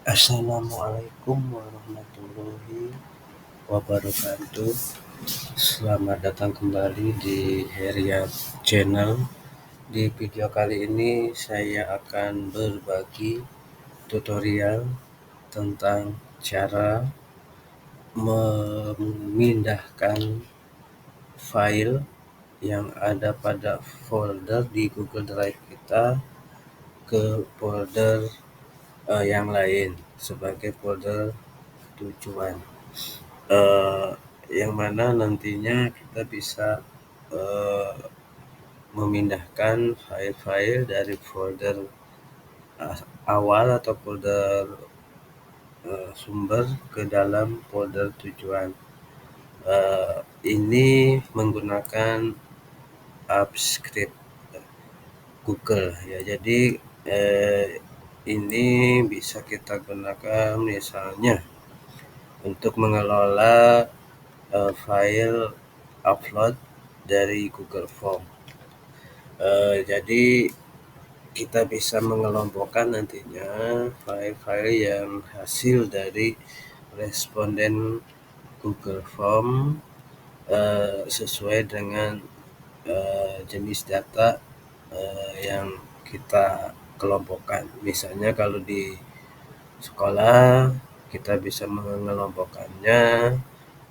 Assalamualaikum warahmatullahi wabarakatuh. Selamat datang kembali di Heriat Channel. Di video kali ini saya akan berbagi tutorial tentang cara memindahkan file yang ada pada folder di Google Drive kita ke folder yang lain sebagai folder tujuan. eh, yang mana nantinya kita bisa eh, memindahkan file-file dari folder awal atau folder sumber ke dalam folder tujuan. Ini menggunakan script Google ya. Jadi ini bisa kita gunakan misalnya untuk mengelola file upload dari Google Form. Jadi kita bisa mengelompokkan nantinya file-file yang hasil dari responden Google Form sesuai dengan jenis data yang kita kelompokkan. Misalnya kalau di sekolah kita bisa mengelompokkannya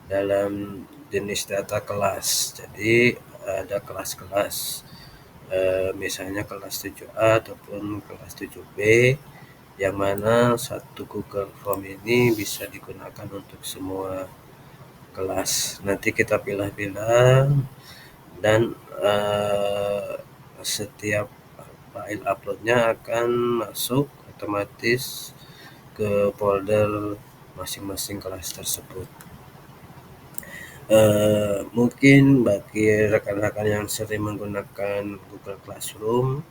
dalam jenis data kelas. Jadi ada kelas-kelas, misalnya kelas 7A ataupun kelas 7B, yang mana satu Google Form ini bisa digunakan untuk semua kelas. Nanti kita pilah-pilah dan setiap file uploadnya akan masuk otomatis ke folder masing-masing kelas tersebut. Mungkin bagi rekan-rekan yang sering menggunakan Google Classroom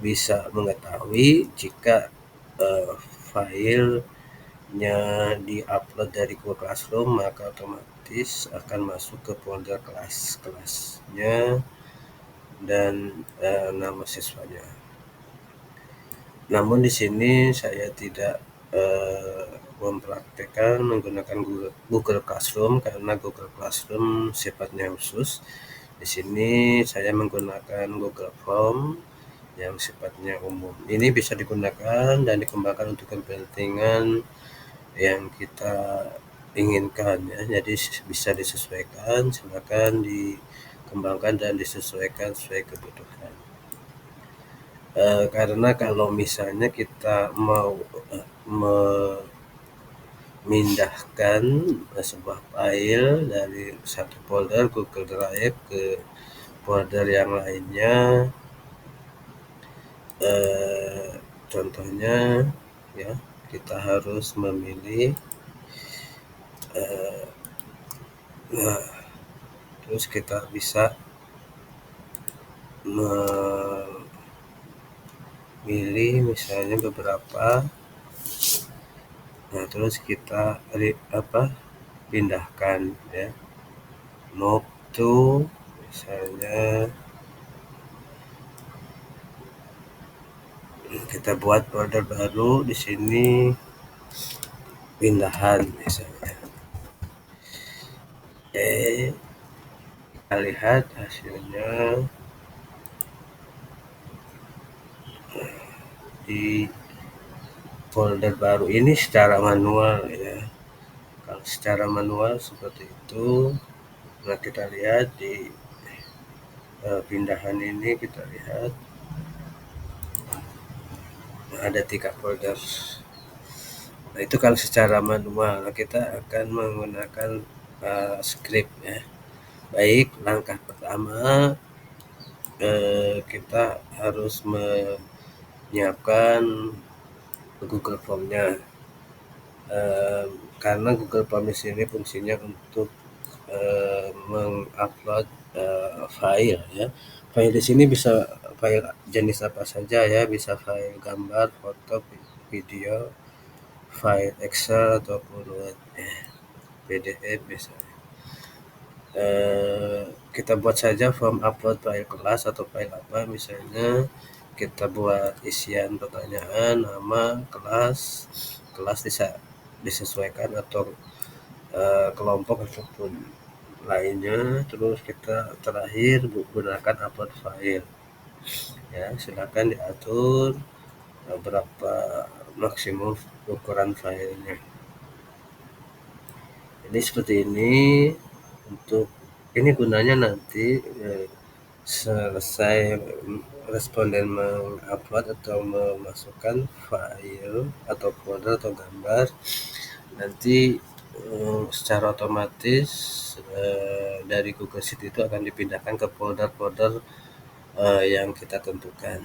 bisa mengetahui jika filenya diupload dari Google Classroom, maka otomatis akan masuk ke folder kelas-kelasnya dan nama siswanya. Namun di sini saya tidak mempraktekkan menggunakan Google Classroom karena Google Classroom sifatnya khusus. Di sini saya menggunakan Google Form yang sifatnya umum. Ini bisa digunakan dan dikembangkan untuk kepentingan yang kita inginkan ya. Jadi bisa disesuaikan, silakan dikembangkan dan disesuaikan sesuai kebutuhan. Karena kalau misalnya kita mau memindahkan sebuah file dari satu folder Google Drive ke folder yang lainnya, contohnya ya, kita harus memilih nah, terus kita bisa memilih misalnya beberapa, nah terus kita pindahkan ya, move to, misalnya kita buat folder baru di sini, pindahan misalnya. Kita lihat hasilnya di folder baru ini secara manual ya. Kalau secara manual seperti itu, nah kita lihat di pindahan ini, kita lihat ada 3 folder. Nah itu kalau secara manual. Nah, kita akan menggunakan script ya. Baik, langkah pertama kita harus menyiapkan Google Form-nya, karena Google Form di sini fungsinya untuk mengupload file ya. File di sini bisa file jenis apa saja ya, bisa file gambar, foto, video, file Excel ataupun Word, PDF misalnya. Kita buat saja form upload file kelas atau file apa misalnya, kita buat isian pertanyaan, nama, kelas disesuaikan atau kelompok ataupun lainnya. Terus kita terakhir gunakan upload file ya, silakan diatur berapa maksimum ukuran filenya. Jadi seperti ini. Untuk ini gunanya nanti selesai responden mengupload atau memasukkan file atau folder atau gambar, nanti secara otomatis dari Google Sheet itu akan dipindahkan ke folder-folder yang kita tentukan.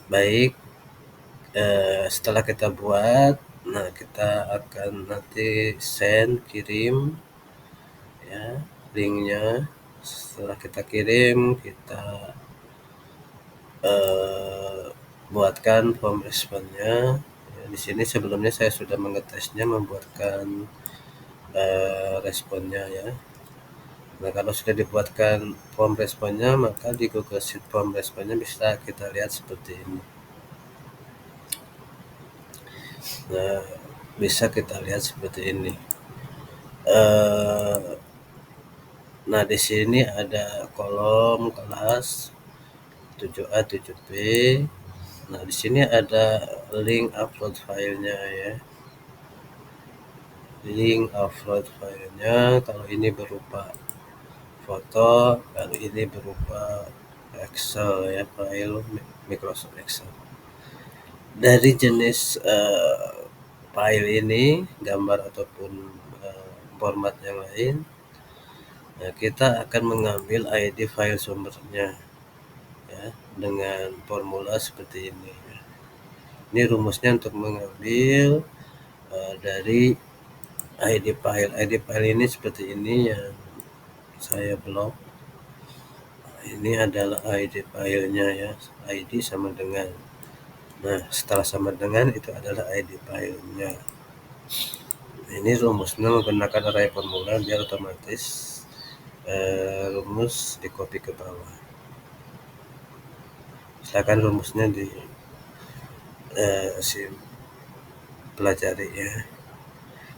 Baik, setelah kita buat, nah kita akan nanti kirim ya linknya. Setelah kita kirim, kita buatkan form responnya. Ya, di sini sebelumnya saya sudah mengetesnya, membuatkan responnya ya. Nah, kalau sudah dibuatkan form responnya, maka di Google Sheet form responnya bisa kita lihat seperti ini. Nah, bisa kita lihat seperti ini. Nah, di sini ada kolom kelas 7A, 7B. Nah, di sini ada link upload filenya ya. Link upload filenya, kalau ini berupa foto, kalau ini berupa Excel ya, file Microsoft Excel. Dari jenis file ini, gambar ataupun format yang lain, nah, kita akan mengambil ID file sumbernya ya, dengan formula seperti ini. Ini rumusnya untuk mengambil dari ID file. ID file ini seperti ini yang saya blok. Ini adalah ID filenya ya. ID sama dengan. Nah, setelah sama dengan itu adalah ID filenya. Ini rumusnya menggunakan array formula biar otomatis rumus di copy ke bawah. Silakan rumusnya di pelajari ya.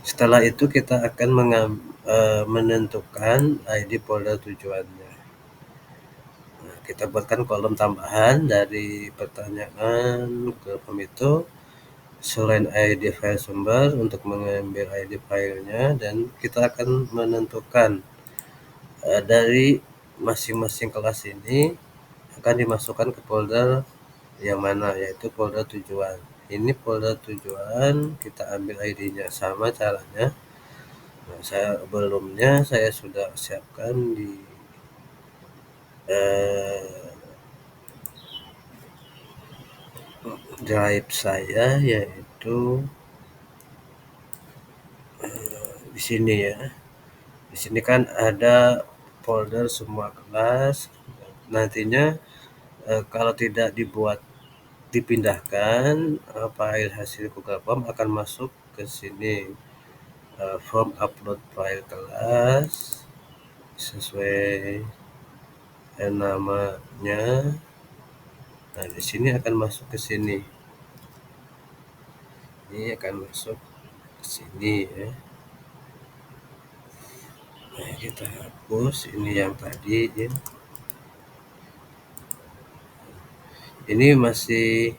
Setelah itu kita akan menentukan ID folder tujuannya. Nah, kita buatkan kolom tambahan dari pertanyaan ke form itu. Selain ID file sumber, untuk mengambil ID filenya, dan kita akan menentukan dari masing-masing kelas ini akan dimasukkan ke folder yang mana, yaitu folder tujuan. Ini folder tujuan, kita ambil ID-nya, sama caranya. Nah, saya sudah siapkan di drive saya, yaitu di sini ya. Di sini kan ada folder semua kelas. Nantinya kalau tidak dipindahkan, file hasil Google Form akan masuk ke sini. Form upload file kelas sesuai namanya. Nah, di sini akan masuk ke sini. Ini akan masuk ke sini ya. Nah, kita hapus ini yang tadi ya. Ini masih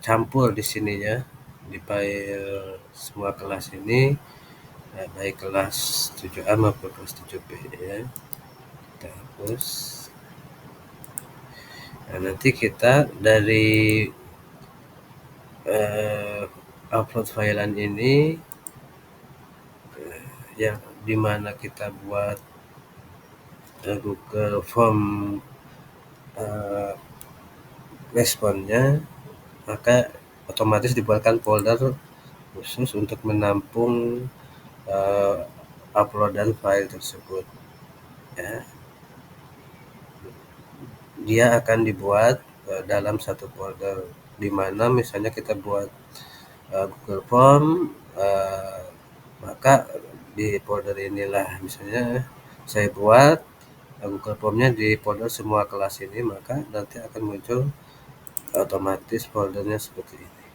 campur di sini ya, di file semua kelas ini, baik kelas 7A maupun kelas 7B ya. Kita hapus. Nah, nanti kita dari upload filean ini yang dimana kita buat Google Form responnya, maka otomatis dibuatkan folder khusus untuk menampung uploadan file tersebut ya. Dia akan dibuat dalam satu folder, di mana misalnya kita buat Google Form, maka di folder inilah misalnya saya buat Google Form-nya di folder semua kelas ini, maka nanti akan muncul otomatis foldernya seperti ini.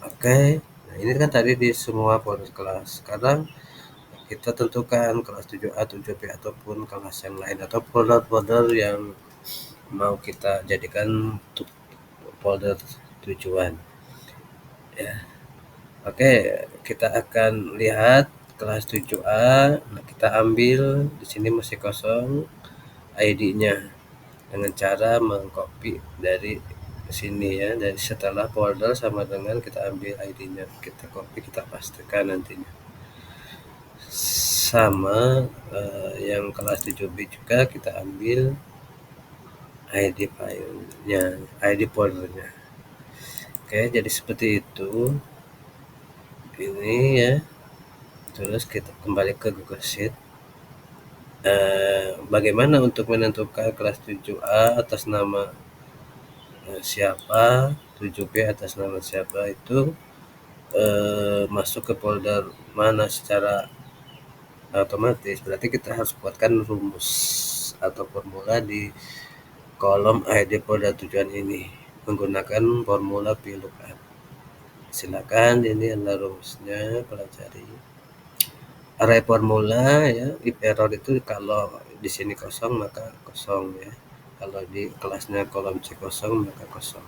Oke, nah ini kan tadi di semua folder kelas. Sekarang kita tentukan kelas 7A, 7B ataupun kelas yang lain atau folder-folder yang mau kita jadikan untuk folder tujuan. Ya. Oke, kita akan lihat kelas 7A. Nah, kita ambil di sini masih kosong ID-nya dengan cara mengcopy dari sini ya, dari setelah folder sama dengan kita ambil ID-nya, kita copy, kita pastikan nantinya. Sama yang kelas 7B juga kita ambil ID filenya, ID foldernya. Oke, jadi seperti itu. Ini ya. Terus kita kembali ke Google Sheet. Bagaimana untuk menentukan kelas 7A atas nama siapa, 7B atas nama siapa itu masuk ke folder mana secara otomatis? Berarti kita harus buatkan rumus atau formula di kolom ID folder tujuan ini menggunakan formula VLOOKUP. Silakan, ini adalah rumusnya, pelajari. Array formula ya, if error itu kalau di sini kosong maka kosong ya. Kalau di kelasnya kolom C kosong maka kosong.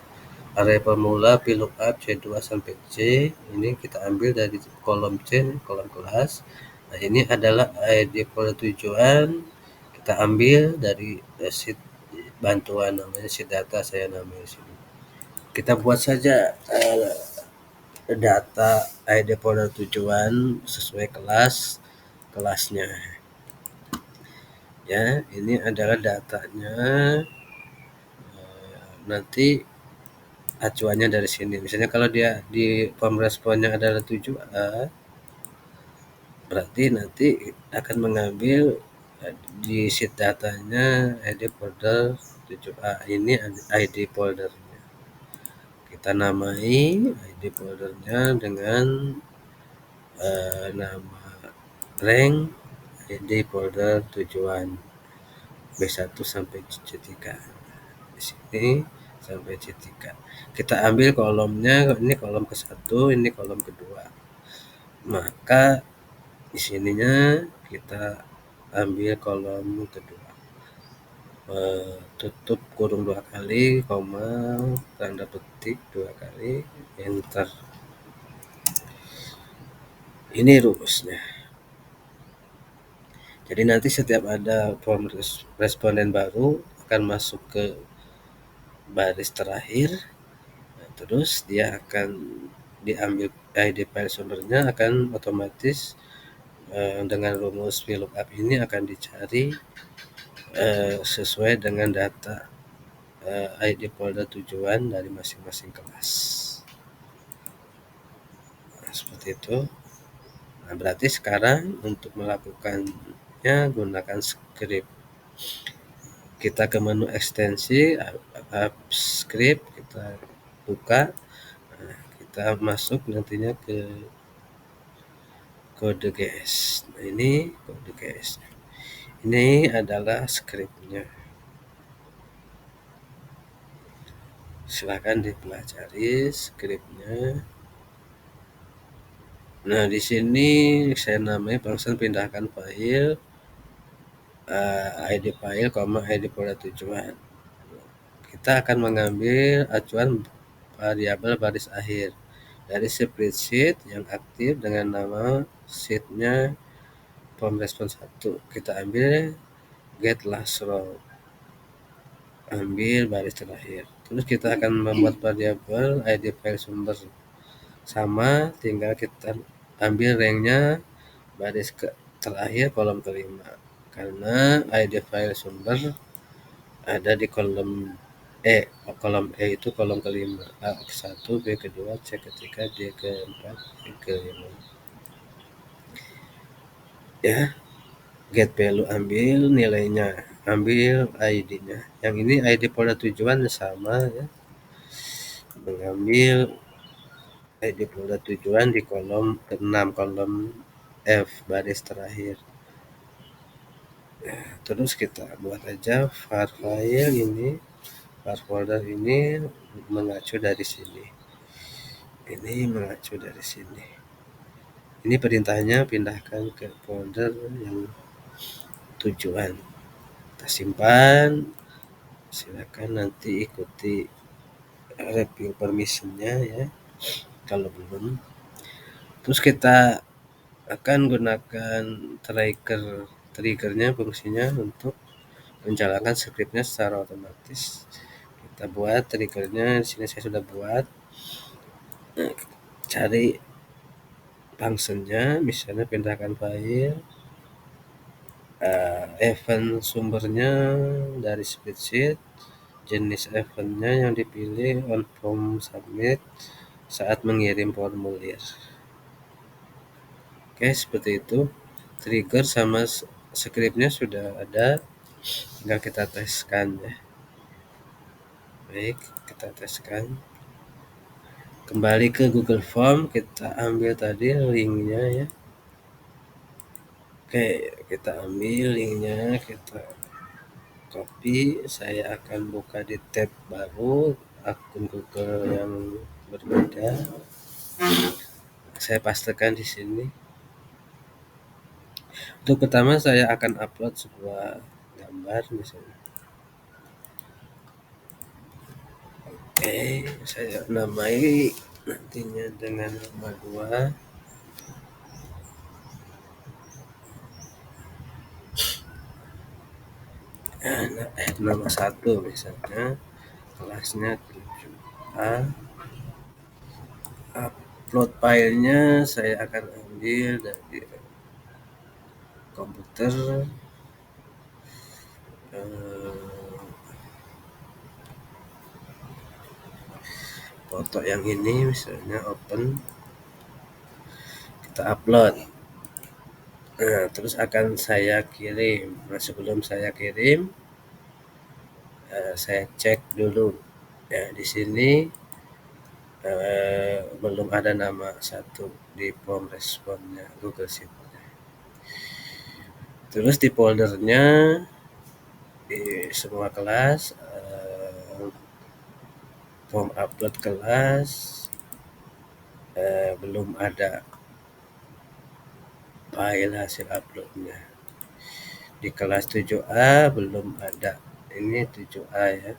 Array formula VLOOKUP C2 sampai C ini kita ambil dari kolom C, kolom kelas. Nah, ini adalah ID folder tujuan, kita ambil dari sheet bantuan namanya sheet data, saya namanya sini. Kita buat saja data ID folder tujuan sesuai kelasnya ya. Ini adalah datanya, nanti acuannya dari sini. Misalnya kalau dia di form responnya adalah 7A, berarti nanti akan mengambil di sheet datanya ID folder 7A. Ini ID foldernya. Kita namai ID foldernya dengan nama rank ID folder tujuan B1 sampai C3. Di sini sampai C3. Kita ambil kolomnya, ini kolom ke-1, ini kolom kedua. Maka di sininya kita ambil kolom kedua. Tutup kurung 2 kali, koma, tanda petik 2 kali, enter. Ini rumusnya. Jadi nanti setiap ada form responden baru akan masuk ke baris terakhir, nah, terus dia akan diambil ID file sumbernya, akan otomatis dengan rumus VLOOKUP ini akan dicari sesuai dengan data ID folder tujuan dari masing-masing kelas. Nah, seperti itu. Nah, berarti sekarang untuk melakukannya gunakan script. Kita ke menu ekstensi, script, kita buka, nah, kita masuk nantinya ke kode GS. Nah, ini kode GS. Ini adalah scriptnya. Silahkan dipelajari scriptnya. Nah, di sini saya namai function pindahkan file, ID file, ID folder tujuan. Kita akan mengambil acuan variabel baris akhir dari spreadsheet yang aktif dengan nama sheetnya form response 1. Kita ambil get last row, ambil baris terakhir. Terus kita akan membuat variabel ID file sumber sama, tinggal kita ambil ranknya baris terakhir kolom kelima, karena ID file sumber ada di kolom kolom E itu kolom kelima, A ke-1, B kedua, C ketiga, D keempat, E kelima ya. Get value, ambil nilainya, ambil ID-nya. Yang ini ID folder tujuan sama ya, mengambil ID folder tujuan di kolom 6, kolom F baris terakhir. Terus kita buat aja var file ini, var folder ini mengacu dari sini. Ini mengacu dari sini. Ini perintahnya pindahkan ke folder yang tujuan. Kita simpan. Silakan nanti ikuti review permissionnya ya kalau belum. Terus kita akan gunakan triggernya fungsinya untuk menjalankan scriptnya secara otomatis. Kita buat triggernya di sini saya sudah buat. Cari functionnya, misalnya pindahkan file, event sumbernya dari spreadsheet, jenis eventnya yang dipilih on form submit saat mengirim formulir. Oke, seperti itu. Trigger sama scriptnya sudah ada, tinggal kita teskan ya. Baik, kita teskan. Kembali ke Google Form, kita ambil tadi linknya ya. Oke, kita ambil linknya, kita copy. Saya akan buka di tab baru, akun Google yang berbeda. Saya pastekan di sini. Untuk pertama saya akan upload sebuah gambar misalnya. Oke, saya namai nantinya dengan nama 2. Nama 1 misalnya. Kelasnya 7A. Upload filenya saya akan ambil dari komputer. Foto yang ini misalnya open, kita upload. Nah, terus akan saya kirim. Nah, sebelum saya kirim, saya cek dulu. Ya, di sini belum ada nama 1 di form responnya Google Sheet. Terus di foldernya di semua kelas, form upload kelas belum ada file hasil uploadnya. Di kelas 7A belum ada. Ini 7A ya.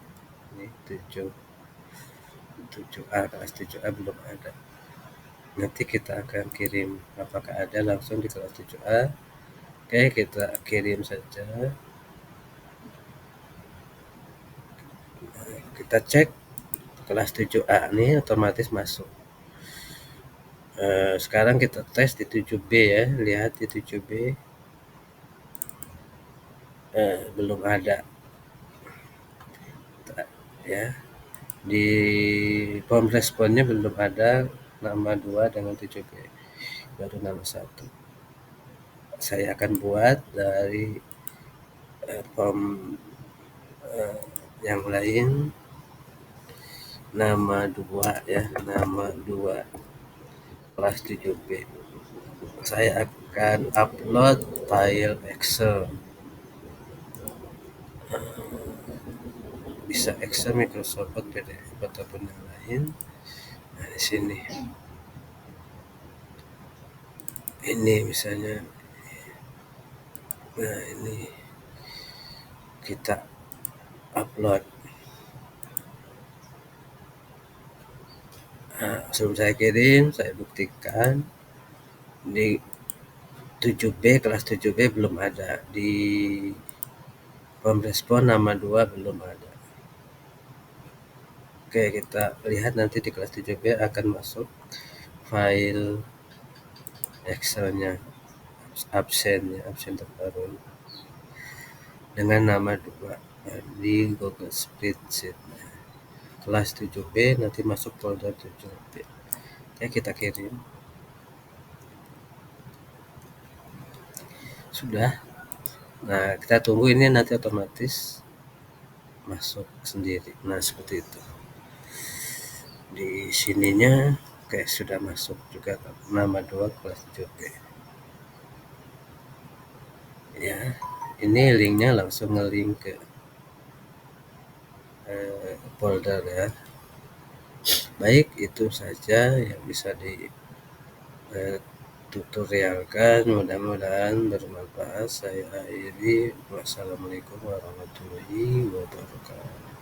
Ini 7A, kelas 7A belum ada. Nanti kita akan kirim apakah ada langsung di kelas 7A. Oke, kita kirim saja. Kita cek kelas 7A ini otomatis masuk. Sekarang kita tes di 7B ya, lihat di 7B belum ada ya. Di form responnya belum ada nama 2 dengan 7B, baru nama 1. Saya akan buat dari form yang lain nama 2 ya, nama 2 kelas 7B. Saya akan upload file Excel, bisa Excel, Microsoft Word, PDF ataupun yang lain. Nah, di sini ini misalnya, nah ini kita upload. Nah, sebelum saya kirim, saya buktikan di 7B, kelas 7B belum ada. Di form respon nama 2 belum ada. Oke, kita lihat nanti di kelas 7B akan masuk file Excel-nya, absen terbaru dengan nama 2 di Google Spreadsheet. Kelas 7B nanti masuk folder 7B. Oke, kita kirim. Sudah. Nah, kita tunggu ini nanti otomatis masuk sendiri. Nah, seperti itu. Di sininya kayak sudah masuk juga nama 2 kelas 7B. Ya, Ini linknya langsung nge-link ke folder ya. Baik, itu saja yang bisa di tutorialkan, mudah-mudahan bermanfaat. Saya akhiri, wassalamualaikum warahmatullahi wabarakatuh.